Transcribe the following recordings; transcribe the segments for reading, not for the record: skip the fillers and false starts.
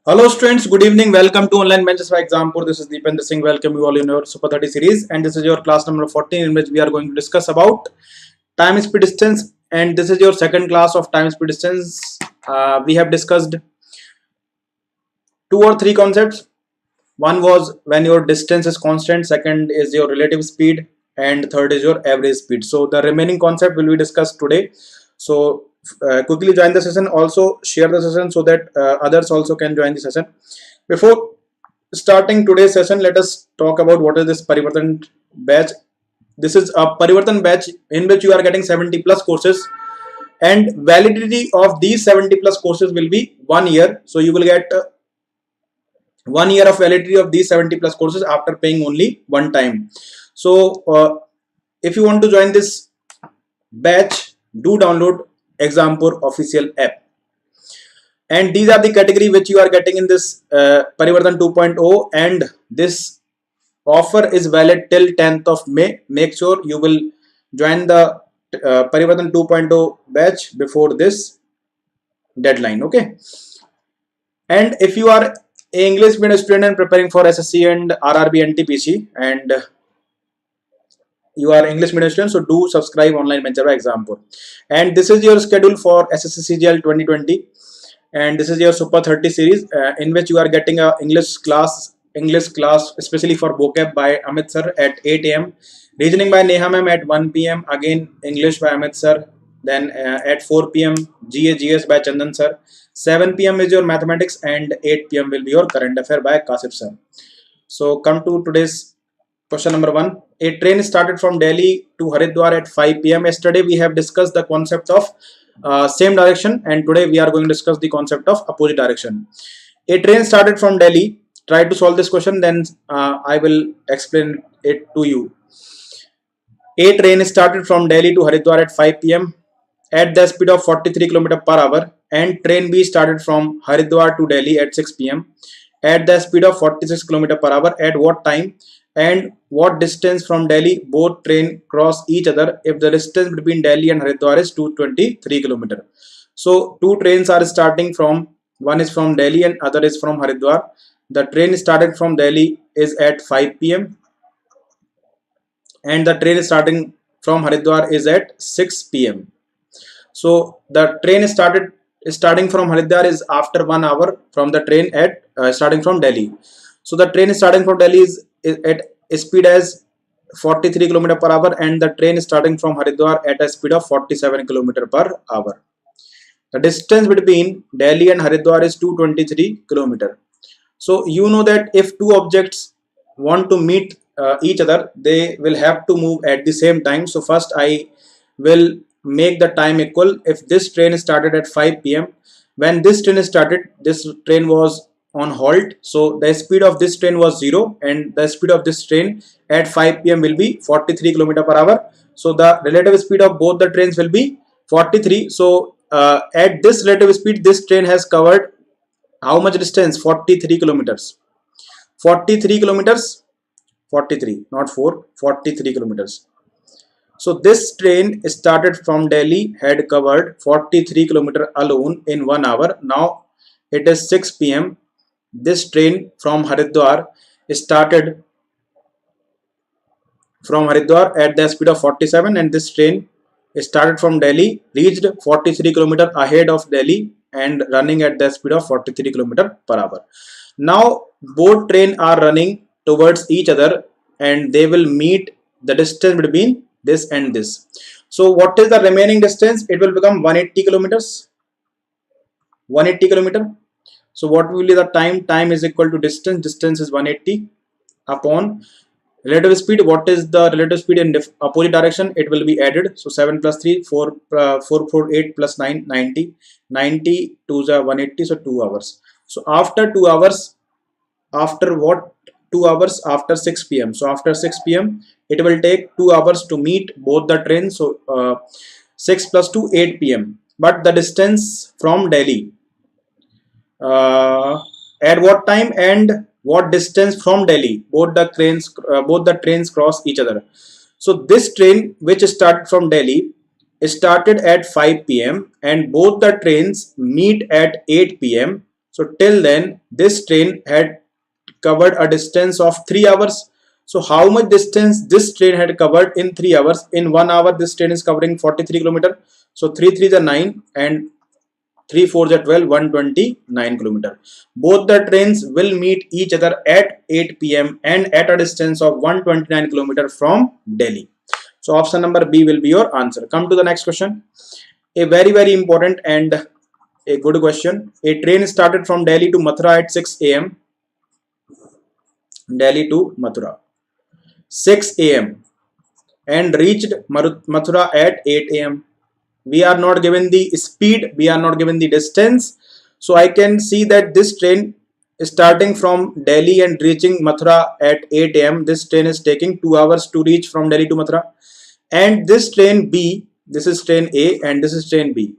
Hello students, good evening. Welcome to Online Benches by Exampur. This is Deependra Singh. Welcome you all in your Super 30 series, and this is your class number 14 in which we are going to discuss about time, speed, distance, and this is your second class of time, speed, distance. We have discussed two or three concepts. One was when your distance is constant, second is your relative speed, and third is your average speed. So the remaining concept will be discussed today. So quickly join the session, also share the session so that others also can join the session. Before starting today's session, let us talk about what is this Parivartan batch. This is a Parivartan batch in which you are getting 70 plus courses, and validity of these 70 plus courses will be 1 year. So you will get 1 year of validity of these 70 plus courses after paying only one time. So if you want to join this batch, do download Exampur official app. And these are the category which you are getting in this Parivartan 2.0, and this offer is valid till 10th of May. Make sure you will join the Parivartan 2.0 batch before this deadline. Okay. And if you are English medium student and preparing for SSC and RRB NTPC, and you are English medium student, so do subscribe Online Benches by Exampur. And this is your schedule for SSC CGL 2020, and this is your Super 30 series in which you are getting a English class especially for vocab by Amit sir at 8 AM, reasoning by Neha ma'am at 1 PM, again English by Amit sir, then at 4 PM GS by Chandan sir, 7 PM is your mathematics, and 8 PM will be your current affair by Kasif sir. So come to today's question number 1. A train started from Delhi to Haridwar at 5 PM. Yesterday we have discussed the concept of same direction, and today we are going to discuss the concept of opposite direction. A train started from Delhi. Try to solve this question, then I will explain it to you. A train started from Delhi to Haridwar at 5 PM at the speed of 43 km per hour, and train B started from Haridwar to Delhi at 6 PM at the speed of 46 km per hour. At what time and what distance from Delhi both train cross each other if the distance between Delhi and Haridwar is 223 km. So two trains are starting from, one is from Delhi and other is from Haridwar. The train started from Delhi is at 5 PM and the train starting from Haridwar is at 6 PM. So the train starting from Haridwar is after 1 hour from the train at starting from Delhi. So the train starting from Delhi is at a speed as 43 km per hour, and the train starting from Haridwar at a speed of 47 km per hour. The distance between Delhi and Haridwar is 223 km. So you know that if two objects want to meet each other, they will have to move at the same time. So first I will make the time equal. If this train started at 5 PM, when this train started, this train was on halt, so the speed of this train was 0, and the speed of this train at 5 PM will be 43 km per hour. So the relative speed of both the trains will be 43. So at this relative speed, this train has covered how much distance? 43 kilometers. 43 kilometers, 43, not 4, 43 kilometers. So this train started from Delhi, had covered 43 km alone in 1 hour. Now it is 6 PM. This train from Haridwar started from Haridwar at the speed of 47, and this train started from Delhi, reached 43 km ahead of Delhi and running at the speed of 43 km per hour. Now both trains are running towards each other and they will meet the distance between this and this. So what is the remaining distance? It will become 180 kilometers. 180 kilometer. So what will be the time? Time is equal to distance. Distance is 180 upon relative speed. What is the relative speed in opposite direction? It will be added. So 7 plus 3, 4, 8 plus 9, 90. 90 to the 180, so 2 hours. So after 2 hours, after what? 2 hours after 6 PM. So after 6 PM, it will take 2 hours to meet both the trains. So 6 plus 2, 8 PM. But the distance from Delhi, at what time and what distance from Delhi both the trains cross each other. So this train which started from Delhi started at 5 PM and both the trains meet at 8 PM. So till then this train had covered a distance of 3 hours. So how much distance this train had covered in 3 hours? In 1 hour this train is covering 43 kilometer. So 3 3 is 9 and 3 4 is 12, 129 kilometer. Both the trains will meet each other at 8 p.m. and at a distance of 129 kilometer from Delhi. So option number B will be your answer. Come to the next question. A very important and a good question. A train started from Delhi to Mathura at 6 a.m. Delhi to Mathura 6 a.m. and reached Mathura at 8 a.m. We are not given the speed, we are not given the distance. So I can see that this train is starting from Delhi and reaching Mathura at 8 a.m. This train is taking 2 hours to reach from Delhi to Mathura. And this train B, this is train A and this is train B.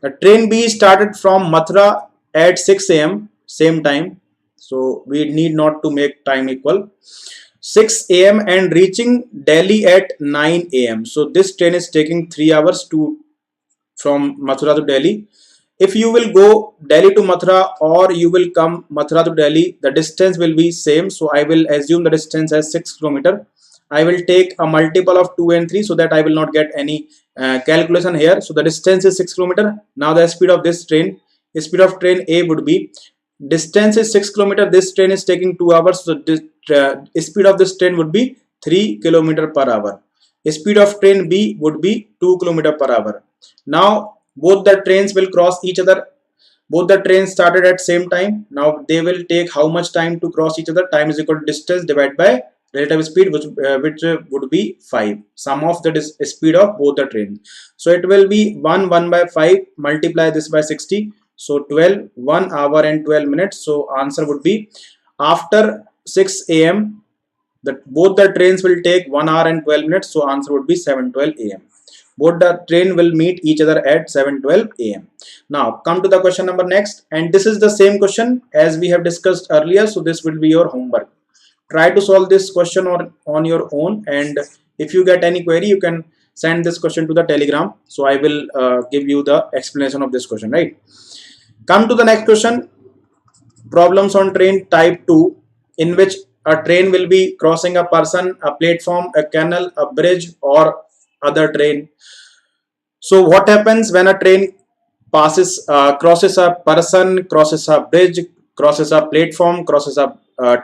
The train B started from Mathura at 6 a.m. same time. So we need not to make time equal. 6 a.m. and reaching Delhi at 9 a.m. So this train is taking 3 hours from Mathura to Delhi. If you will go Delhi to Mathura or you will come Mathura to Delhi, the distance will be same. So I will assume the distance as 6 kilometer. I will take a multiple of 2 and 3 so that I will not get any calculation here. So the distance is 6 kilometer. Now the speed of this train, the speed of train A would be, distance is 6 kilometer. This train is taking 2 hours. So this speed of this train would be 3 kilometer per hour. Speed of train B would be 2 kilometer per hour. Now both the trains will cross each other. Both the trains started at same time. Now they will take how much time to cross each other? Time is equal to distance divided by relative speed, which would be 5. Sum of the speed of both the trains. So it will be 1 by 5. Multiply this by 60. So 12, 1 hour and 12 minutes. So answer would be after 6 a.m. both the trains will take 1 hour and 12 minutes. So answer would be 7:12 a.m. Both the train will meet each other at 7:12 a.m. Now come to the question number next, and this is the same question as we have discussed earlier. So this will be your homework. Try to solve this question on your own, and if you get any query you can send this question to the Telegram. So I will give you the explanation of this question, right? Come to the next question. Problems on train type 2, in which a train will be crossing a person, a platform, a canal, a bridge or other train. So what happens when a train passes, crosses a person, crosses a bridge, crosses a platform, crosses a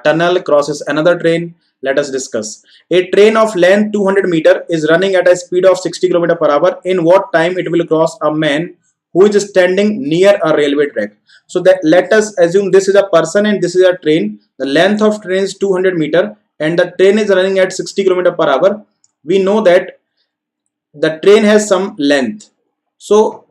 tunnel, crosses another train? Let us discuss. A train of length 200 meter is running at a speed of 60 km per hour. In what time it will cross a man who is standing near a railway track? So that let us assume this is a person and this is a train. The length of train is 200 meter and the train is running at 60 km per hour. We know that the train has some length. So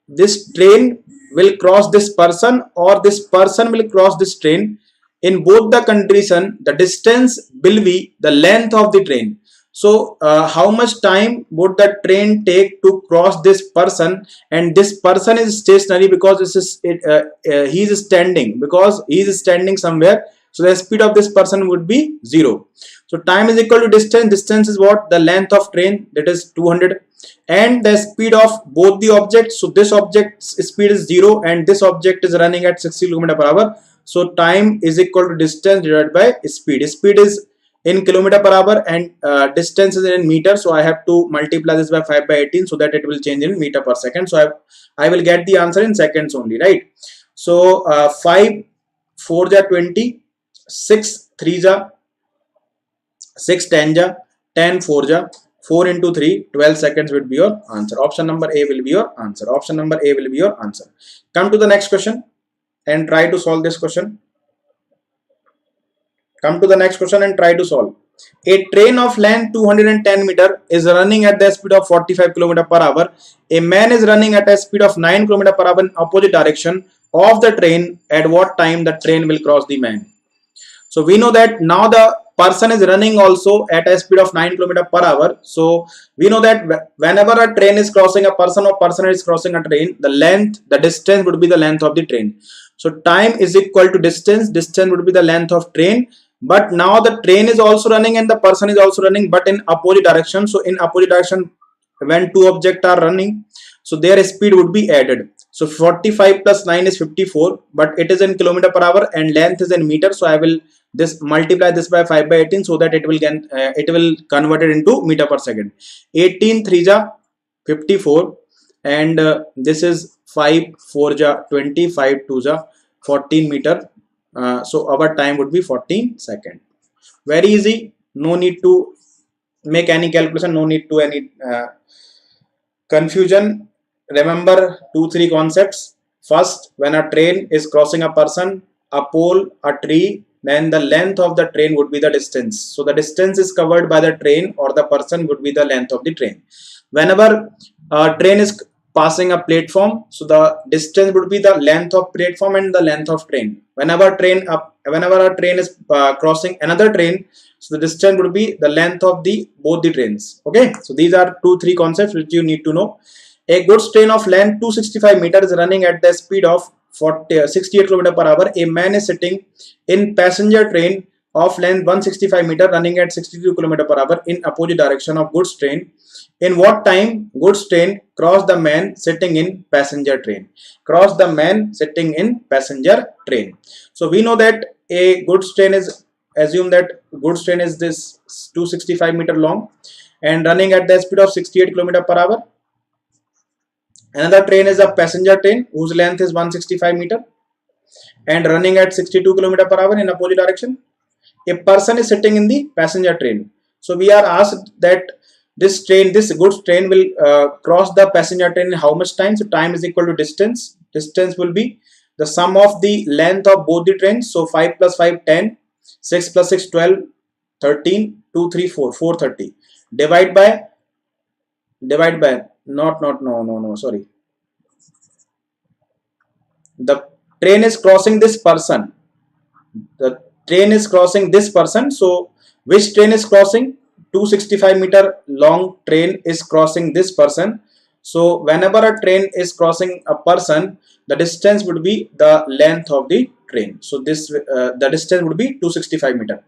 this train will cross this person or this person will cross this train. In both the condition, the distance will be the length of the train. So how much time would the train take to cross this person? And this person is stationary because he is standing, because he is standing somewhere. So the speed of this person would be 0. So time is equal to distance. Distance is what? The length of train, that is 200, and the speed of both the objects. So this object's speed is 0 and this object is running at 60 km per hour. So time is equal to distance divided by speed. Speed is in kilometer per hour and distance is in meter. So I have to multiply this by 5 by 18 so that it will change in meter per second. So I will get the answer in seconds only, right? So 5 4 ja 20, 6 3 ja 6 10 ja 10 4 ja 4 into 3, 12 seconds would be your answer. Option number A will be your answer. Option number A will be your answer. Come to the next question and try to solve this question. Come to the next question and try to solve. A train of length 210 meter is running at the speed of 45 km per hour. A man is running at a speed of 9 km per hour in opposite direction of the train. At what time the train will cross the man? So we know that now the person is running also at a speed of 9 km per hour. So we know that whenever a train is crossing a person or person is crossing a train, the length, the distance would be the length of the train. So time is equal to distance. Distance would be the length of train. But now the train is also running and the person is also running, but in opposite direction. So in opposite direction, when two objects are running, so their speed would be added. So 45 plus 9 is 54, but it is in kilometer per hour and length is in meter. So I will this multiply this by 5 by 18 so that it will convert it into meter per second. 18 3 ja 54, and this is 5 4 ja 20, 5 2 ja 14 meter. So our time would be 14 seconds. Very easy, no need to make any calculation, no need to any confusion. Remember 2-3 concepts. First, when a train is crossing a person, a pole, a tree, then the length of the train would be the distance. So the distance is covered by the train, or the person would be the length of the train. Whenever a train is passing a platform, so the distance would be the length of platform and the length of train. Whenever a train is crossing another train, so the distance would be the length of both the trains. Okay, so these are 2-3 concepts which you need to know. A goods train of length 265 meters is running at the speed of 68 km per hour. A man is sitting in passenger train of length 165 meter running at 62 km per hour in opposite direction of goods train. In what time goods train cross the man sitting in passenger train? Cross the man sitting in passenger train. So we know that a goods train is, assume that goods train is this 265 meter long and running at the speed of 68 km per hour. Another train is a passenger train whose length is 165 meter and running at 62 km per hour in opposite direction. A person is sitting in the passenger train. So we are asked that this goods train will cross the passenger train in how much time? So time is equal to distance. Distance will be the sum of the length of both the trains. So 5 plus 5 10, 6 plus 6 12, 13, 2 3 4, 430. Divide by sorry. The train is crossing this person. The train is crossing this person. So which train is crossing? 265 meter long train is crossing this person. So whenever a train is crossing a person, the distance would be the length of the train. So this the distance would be 265 meter.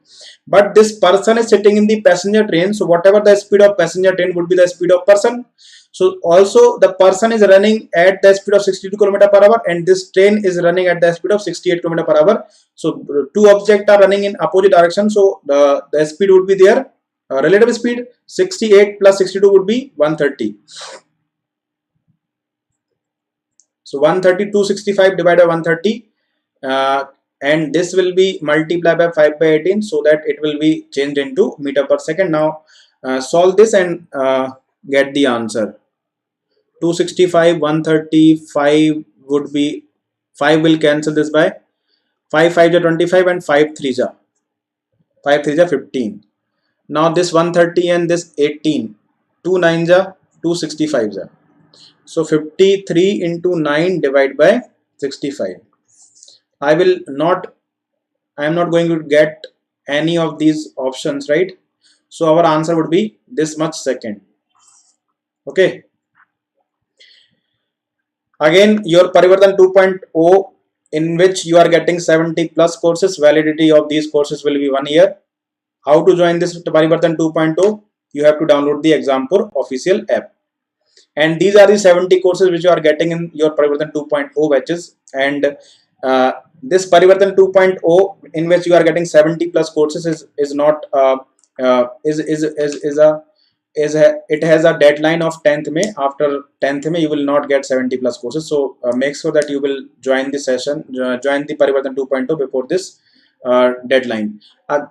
But this person is sitting in the passenger train. So whatever the speed of passenger train would be the speed of person. So also the person is running at the speed of 62 km per hour and this train is running at the speed of 68 km per hour. So two objects are running in opposite direction. So the speed would be their relative speed. 68 plus 62 would be 130. So 130, 265 divided by 130 and this will be multiplied by 5 by 18 so that it will be changed into meter per second. Now solve this and get the answer. 265, 135 would be 5 will cancel this by 5 5 is 25 and 5 3 is 15. Now this 130 and this 18, 2 9 is 265 is. So 53 into 9 divided by 65. I am not going to get any of these options, right? So our answer would be this much second. Okay. Again, your Parivartan 2.0, in which you are getting 70 plus courses. Validity of these courses will be 1 year. How to join this Parivartan 2.0? You have to download the Exampur official app. And these are the 70 courses which you are getting in your Parivartan 2.0 batches. And this Parivartan 2.0, in which you are getting 70 plus courses, it has a deadline of 10th May. After 10th May, you will not get 70 plus courses. So make sure that you will join the session, join the Parivartan 2.0 before this deadline.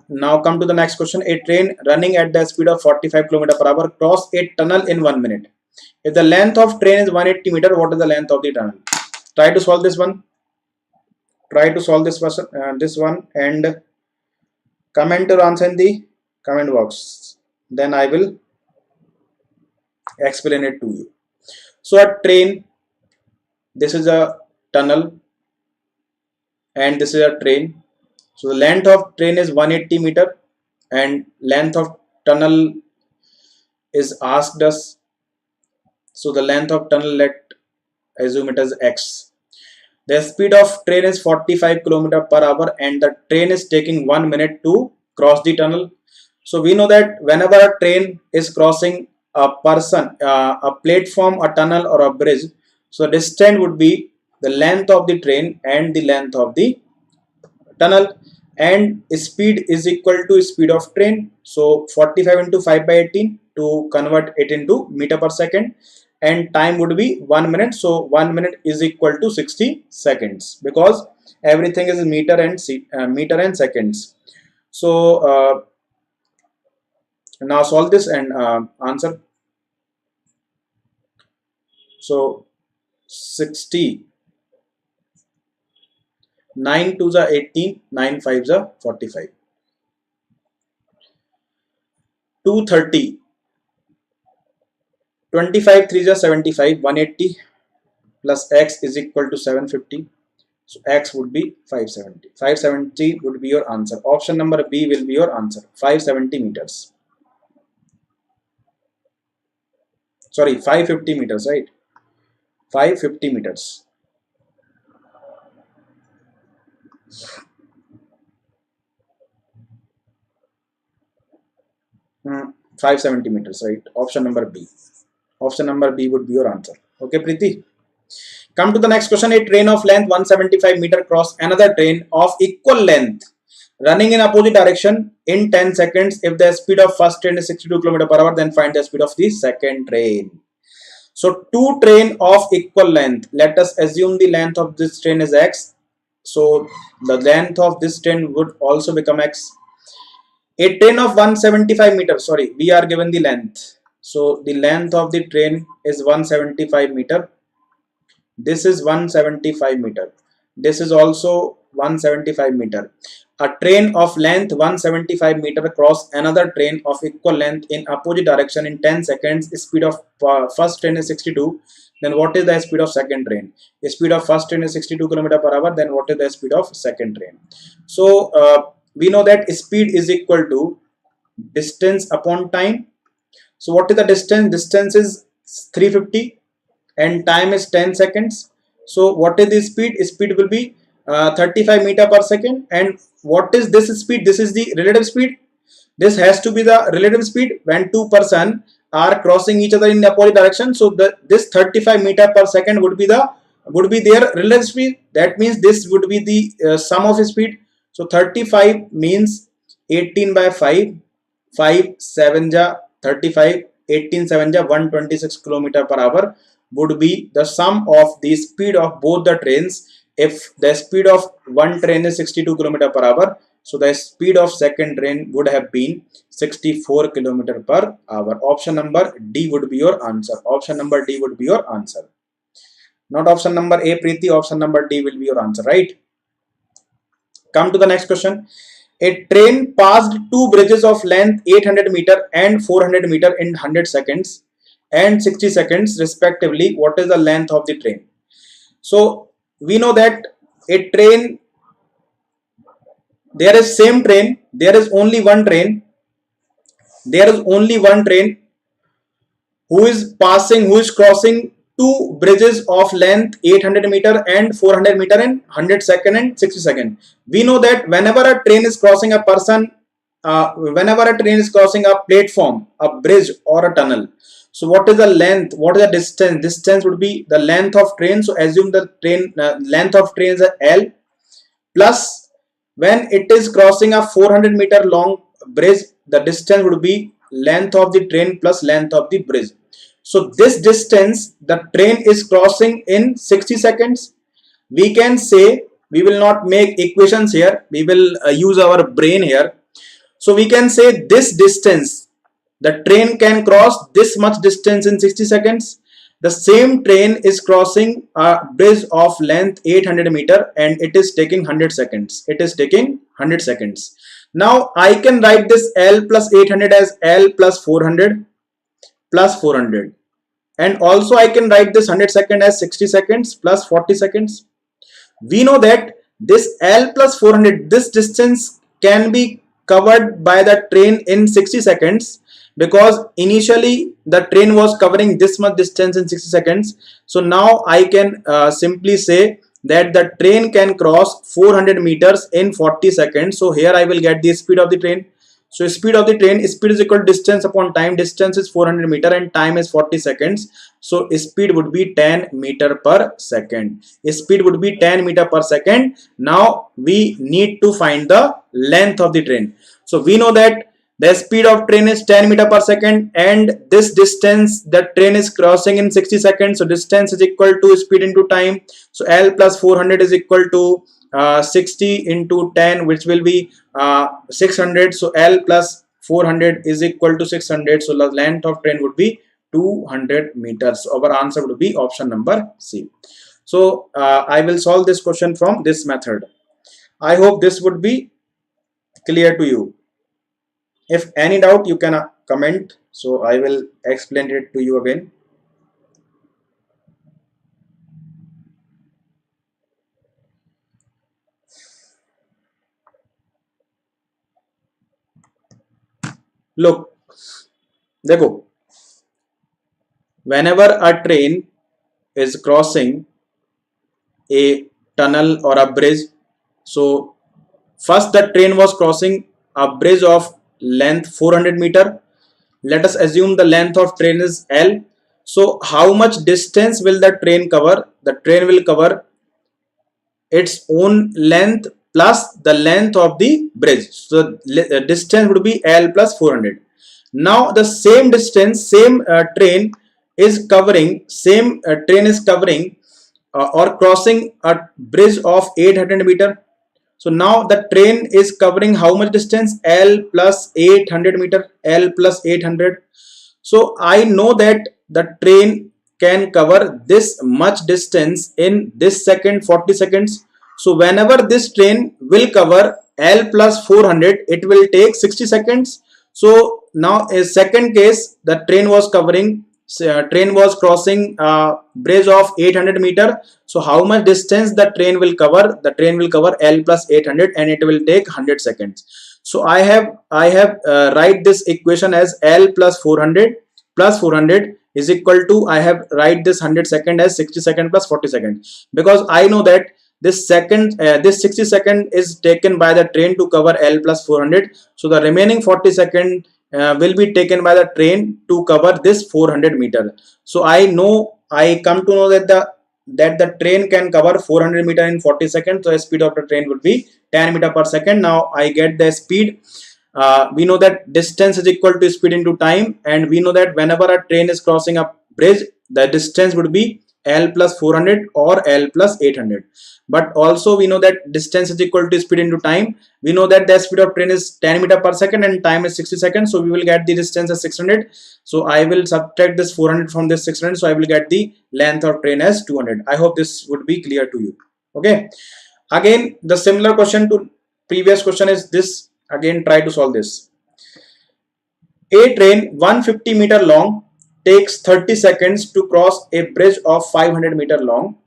Now come to the next question. A train running at the speed of 45 km per hour cross a tunnel in 1 minute. If the length of train is 180 meter, what is the length of the tunnel? Try to solve this one. Try to solve this one and comment your answer in the comment box. Then I will explain it to you. So a train, this is a tunnel and this is a train. So the length of train is 180 meter and length of tunnel is asked us. So the length of tunnel, let assume it as x. The speed of train is 45 km per hour and the train is taking 1 minute to cross the tunnel. So we know that whenever a train is crossing a person, a platform, a tunnel or a bridge, so distance would be the length of the train and the length of the tunnel, and speed is equal to speed of train. So 45 into 5 by 18 to convert it into meter per second, and time would be 1 minute. So 1 minute is equal to 60 seconds because everything is meter and seconds. So now solve this and answer. So 60, 9 to the 18, 9 5 the 45, 230, 25 3 the 75, 180 plus x is equal to 750. So x would be 570. 570 would be your answer. Option number B will be your answer. 570 meters. Sorry, 550 meters, right? 550 meters. Hmm, 570 meters, right? Option number B. Option number B would be your answer. Okay, Preeti. Come to the next question. A train of length 175 meter cross another train of equal length running in opposite direction in 10 seconds. If the speed of first train is 62 km per hour, then find the speed of the second train. So two train of equal length. Let us assume the length of this train is x. So the length of this train would also become x. A train of 175 meters. Sorry, we are given the length. So the length of the train is 175 meter. This is 175 meter. This is also 175 meter. A train of length 175 meter cross another train of equal length in opposite direction in 10 seconds. Speed of first train is 62. Then what is the speed of second train? The speed of first train is 62 km per hour. Then what is the speed of second train? So we know that speed is equal to distance upon time. So what is the distance? Distance is 350 and time is 10 seconds. So what is the speed? Speed will be 35 meter per second. And what is this speed? This is the relative speed. This has to be the relative speed when two persons are crossing each other in the opposite direction. So this 35 meter per second would be their relative speed. That means this would be the sum of speed. So 35 means 18 by 5, 5 7 ja 35, 18 7 ja 126 km per hour would be the sum of the speed of both the trains. If the speed of one train is 62 km per hour, so the speed of second train would have been 64 km per hour. Option number D would be your answer. Option number D would be your answer. Not option number A, Preeti. Option number D will be your answer, right? Come to the next question. A train passed two bridges of length 800 meter and 400 meter in 100 seconds and 60 seconds respectively. What is the length of the train? So we know that a train, there is same train, there is only one train, who is crossing two bridges of length 800 meter and 400 meter in 100 second and 60 second. We know that whenever a train is crossing a platform, a bridge or a tunnel, so what is the length? What is the distance? Distance would be the length of train. So assume the train length of train is L, plus when it is crossing a 400 meter long bridge, the distance would be length of the train plus length of the bridge. So this distance the train is crossing in 60 seconds. We can say, we will not make equations here, we will use our brain here. So we can say this distance, the train can cross this much distance in 60 seconds. The same train is crossing a bridge of length 800 meter and it is taking 100 seconds. It is taking 100 seconds. Now I can write this L plus 800 as L plus 400 plus 400. And also I can write this 100 second as 60 seconds plus 40 seconds. We know that this L plus 400, this distance can be covered by the train in 60 seconds because initially the train was covering this much distance in 60 seconds. So now I can simply say that the train can cross 400 meters in 40 seconds. So here I will get the speed of the train. So speed of the train, speed is equal to distance upon time. Distance is 400 meter and time is 40 seconds. So speed would be 10 meter per second. Speed would be 10 meter per second. Now we need to find the length of the train. So we know that the speed of train is 10 meter per second and this distance the train is crossing in 60 seconds. So distance is equal to speed into time. So L plus 400 is equal to 60 into 10, which will be 600. So L plus 400 is equal to 600. So the length of train would be 200 meters. So our answer would be option number C. So I will solve this question from this method. I hope this would be clear to you. If any doubt, you can comment. So I will explain it to you again. Look, देखो, whenever a train is crossing a tunnel or a bridge, so first the train was crossing a bridge of length 400 meter. Let us assume the length of train is L. So how much distance will the train cover? The train will cover its own length plus the length of the bridge. So the distance would be L plus 400. Now the same distance, same train is covering, or crossing a bridge of 800 meter. So now the train is covering how much distance? L plus 800 meter, L plus 800. So I know that the train can cover this much distance in this second, 40 seconds. So whenever this train will cover L plus 400, it will take 60 seconds. So now a second case, the train was crossing a bridge of 800 meter. So how much distance the train will cover? The train will cover L plus 800 and it will take 100 seconds. So I have write this equation as L plus 400 is equal to, I have write this 100 second as 60 second plus 40 second, because I know that this 60 second is taken by the train to cover L plus 400. So the remaining 40 second will be taken by the train to cover this 400 meter. So I come to know that the train can cover 400 meter in 40 seconds. So the speed of the train would be 10 meter per second. Now I get the speed. We know that distance is equal to speed into time, and we know that whenever a train is crossing a bridge, the distance would be L plus 400 or L plus 800. But also we know that distance is equal to speed into time. We know that the speed of train is 10 meter per second and time is 60 seconds. So we will get the distance as 600. So I will subtract this 400 from this 600. So I will get the length of train as 200. I hope this would be clear to you. Okay. Again, the similar question to previous question is this. Again, try to solve this. A train 150 meter long takes 30 seconds to cross a bridge of 500 meter long.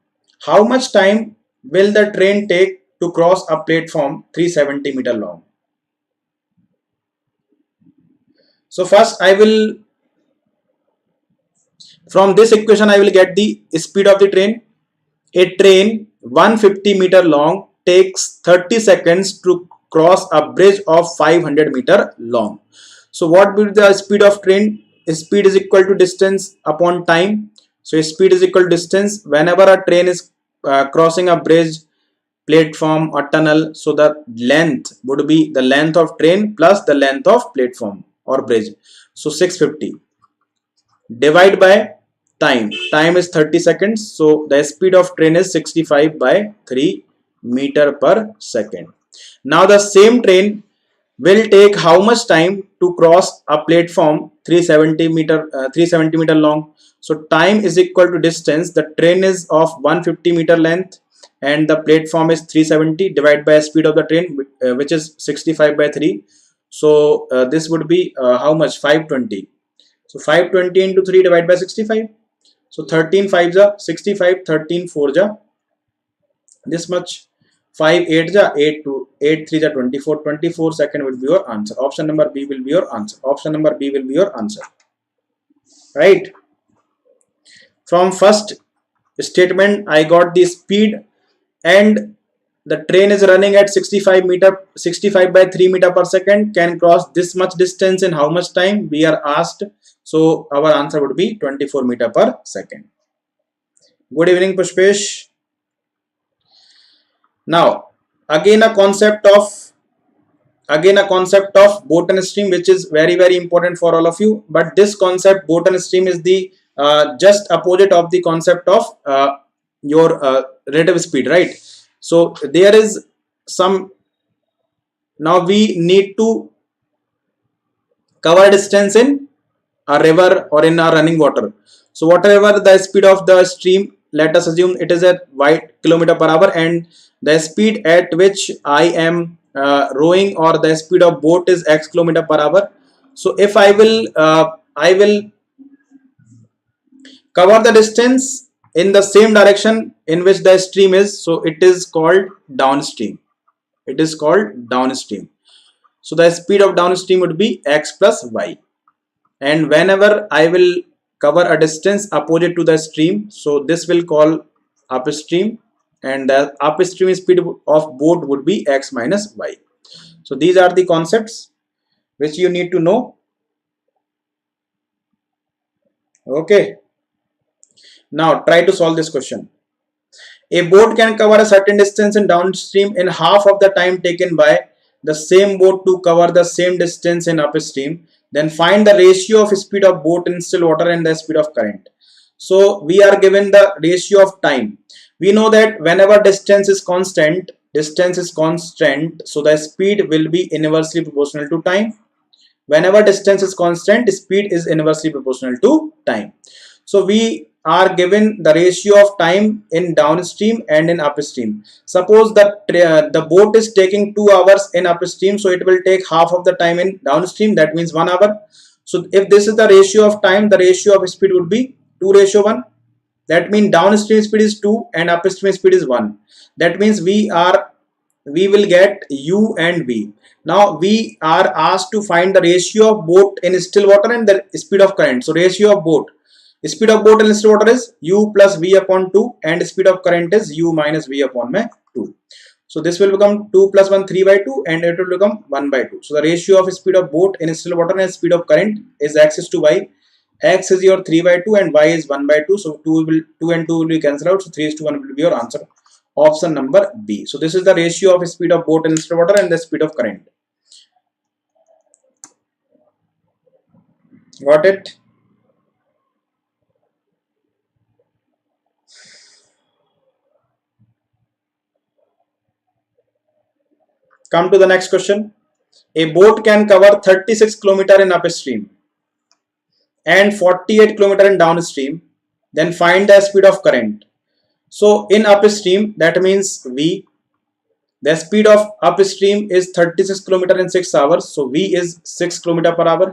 How much time will the train take to cross a platform 370 meter long? So first from this equation I will get the speed of the train. A train 150 meter long takes 30 seconds to cross a bridge of 500 meter long. So what will be the speed of train? Speed is equal to distance upon time. So speed is equal to distance. Whenever a train is crossing a bridge, platform or tunnel, so the length would be the length of train plus the length of platform or bridge. So 650 divide by time. Time is 30 seconds. So the speed of train is 65 by 3 meter per second. Now the same train will take how much time to cross a platform 370 meter long? So time is equal to distance. The train is of 150 meter length and the platform is 370 divided by speed of the train, which is 65 by 3. So this would be how much? 520. So 520 into 3 divided by 65. So 13 5s are 65, 13 4s are this much. 5 8s are 8 2, 8 3s are 24. 24 second will be your answer. Option number B will be your answer. Option number B will be your answer. Right? From first statement, I got the speed and the train is running at 65 by 3 meter per second, can cross this much distance in how much time, we are asked. So our answer would be 24 meter per second. Good evening, Pushpesh. Now again a concept of boat and stream, which is very important for all of you. But this concept boat and stream is the just opposite of the concept of your relative speed, right? So there is some, now we need to cover distance in a river or in a running water. So whatever the speed of the stream, let us assume it is at y kilometer per hour, and the speed at which I am rowing, or the speed of boat, is x kilometer per hour. So if I will cover the distance in the same direction in which the stream is, so it is called downstream. It is called downstream. So the speed of downstream would be x plus y. And whenever I will cover a distance opposite to the stream, so this will call upstream, and the upstream speed of boat would be x minus y. So these are the concepts which you need to know. Okay, now try to solve this question. A boat can cover a certain distance in downstream in half of the time taken by the same boat to cover the same distance in upstream. Then find the ratio of speed of boat in still water and the speed of current. So we are given the ratio of time. We know that whenever distance is constant, so the speed will be inversely proportional to time. Whenever distance is constant, speed is inversely proportional to time. So we are given the ratio of time in downstream and in upstream. Suppose that the boat is taking 2 hours in upstream, so it will take half of the time in downstream, that means 1 hour. So if this is the ratio of time, the ratio of speed would be 2:1. That means downstream speed is 2 and upstream speed is 1. That means we will get u and v. Now we are asked to find the ratio of boat in still water and the speed of current. So ratio of boat, speed of boat in still water is u plus v upon 2, and speed of current is u minus v upon 2. So this will become 2 plus 1 3/2, and it will become 1/2. So the ratio of speed of boat in still water and speed of current is x is to y. X is your 3/2 and y is 1/2. So 2 and 2 will be cancelled out. So 3:1 will be your answer. Option number B. So this is the ratio of speed of boat in still water and the speed of current. Got it? Come to the next question. A boat can cover 36 km in upstream and 48 km in downstream. Then find the speed of current. So in upstream, that means V. The speed of upstream is 36 km in 6 hours. So V is 6 km per hour.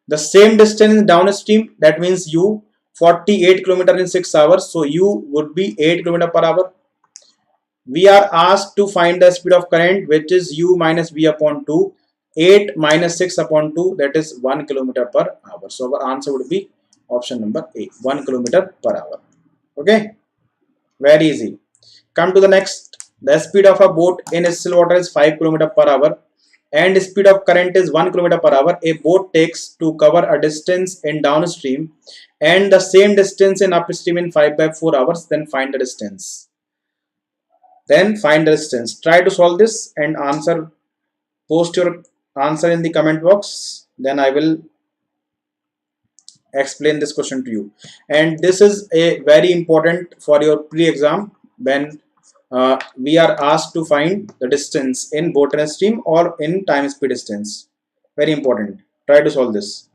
The same distance in downstream, that means U, 48 km in 6 hours. So U would be 8 km per hour. We are asked to find the speed of current, which is U minus V upon 2. 8 minus 6 upon 2, that is 1 km per hour. So our answer would be option number A, 1 km per hour. Okay, very easy. Come to the next. The speed of a boat in still water is 5 km per hour and speed of current is 1 km per hour. A boat takes to cover a distance in downstream and the same distance in upstream in 5/4 hours. Then find the distance. Try to solve this and answer. Post your answer in the comment box. Then I will explain this question to you. And this is a very important for your pre-exam when we are asked to find the distance in boat and stream or in time speed distance. Very important. Try to solve this.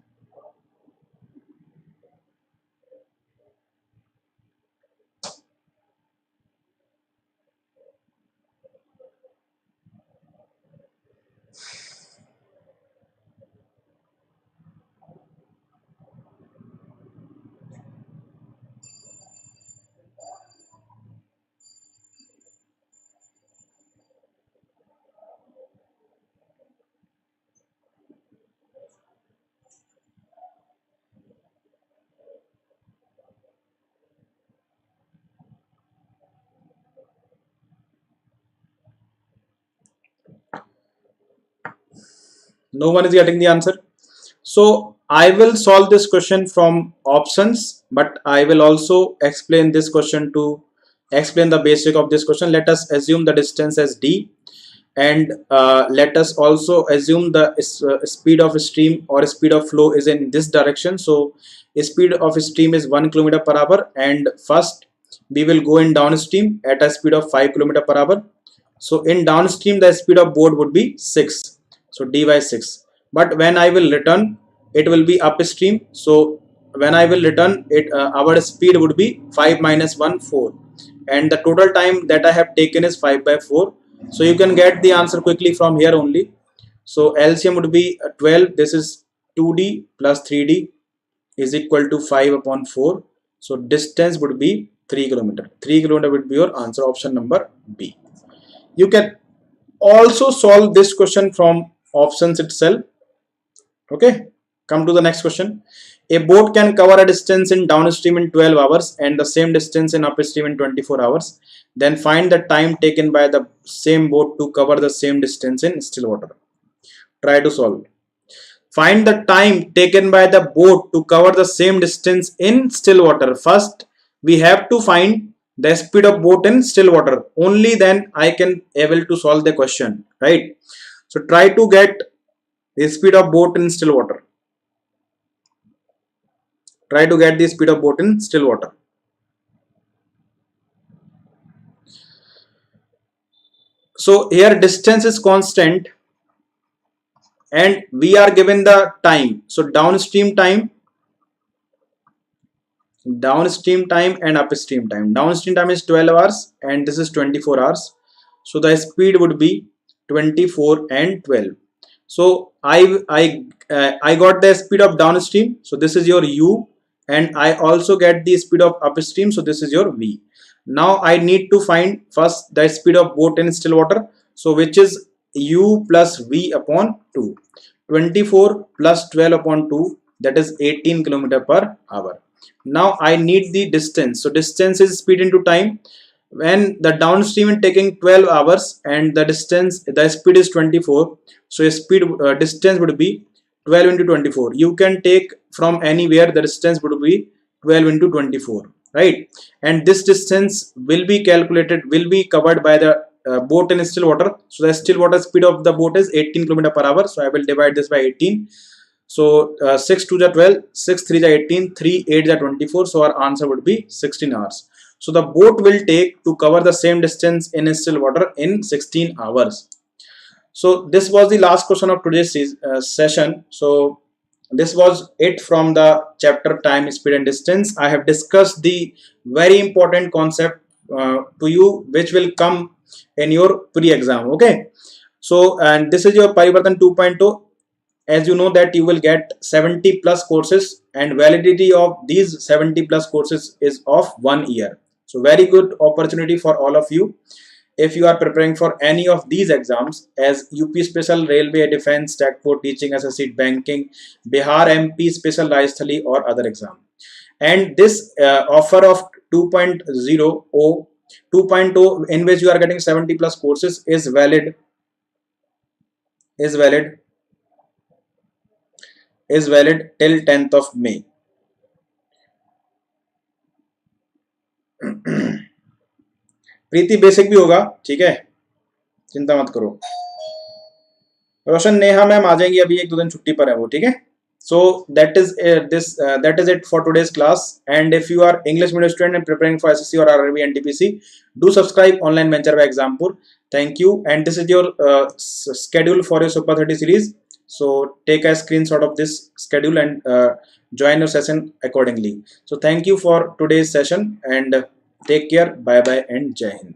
No one is getting the answer. So I will solve this question from options, but I will also explain this question to explain the basic of this question. Let us assume the distance as d, and let us also assume the speed of stream or speed of flow is in this direction. So speed of stream is 1 kilometer per hour, and first we will go in downstream at a speed of 5 kilometer per hour. So in downstream the speed of boat would be 6, so d by 6. But when I will return, it will be upstream. So when I will return it, our speed would be 5 minus 1 4, and the total time that I have taken is 5 by 4. So you can get the answer quickly from here only. So LCM would be 12. This is 2d plus 3d is equal to 5 upon 4. So distance would be 3 kilometer. 3 kilometer would be your answer, option number B. You can also solve this question from options itself. Okay, come to the next question. A boat can cover a distance in downstream in 12 hours and the same distance in upstream in 24 hours. Then find the time taken by the same boat to cover the same distance in still water. Try to solve. Find the time taken by the boat to cover the same distance in still water. First, we have to find the speed of boat in still water. Only then I can able to solve the question, right? So try to get the speed of boat in still water. Try to get the speed of boat in still water. So here distance is constant and we are given the time. So downstream time and upstream time. Downstream time is 12 hours and this is 24 hours. So the speed would be 24 and 12. So I got the speed of downstream. So this is your u, and I also get the speed of upstream. So this is your v. Now I need to find first the speed of boat in still water. So which is u plus v upon 2. 24 plus 12 upon 2, that is 18 kilometer per hour. Now I need the distance. So distance is speed into time. When the downstream is taking 12 hours and the speed is 24, so speed distance would be 12 into 24. You can take from anywhere, the distance would be 12 into 24, right? And this distance will be covered by the boat in still water. So the still water speed of the boat is 18 kilometer per hour. So I will divide this by 18. So 6 2 is 12, 6 3 is 18, 3 8 is 24. So our answer would be 16 hours. So the boat will take to cover the same distance in still water in 16 hours. So this was the last question of today's session. So this was it from the chapter time, speed and distance. I have discussed the very important concept to you, which will come in your pre-exam. Okay. So, and this is your Parivartan 2.0. As you know that you will get 70 plus courses and validity of these 70 plus courses is of 1 year. So very good opportunity for all of you if you are preparing for any of these exams as UP Special, Railway, Defense, Tech-Port, Teaching, SSC, Banking, Bihar, MP, Special, Rajasthali or other exam. And this offer of 2.0 or 2.0 in which you are getting 70 plus courses is valid till 10th of May. Preeti basic भी होगा, ठीक है, चिंता मत करो. रोशन Neha ma'am आ जाएंगी, अभी 1-2 दिन छुट्टी पर है वो, ठीक है. So that is it for today's class. And if you are English medium student and preparing for SSC or RRB and TPC, do subscribe online venture by Exampur. Thank you. And this is your schedule for your Super 30 series. So take a screenshot of this schedule and join your session accordingly. So thank you for today's session and take care. Bye bye and Jai Hind.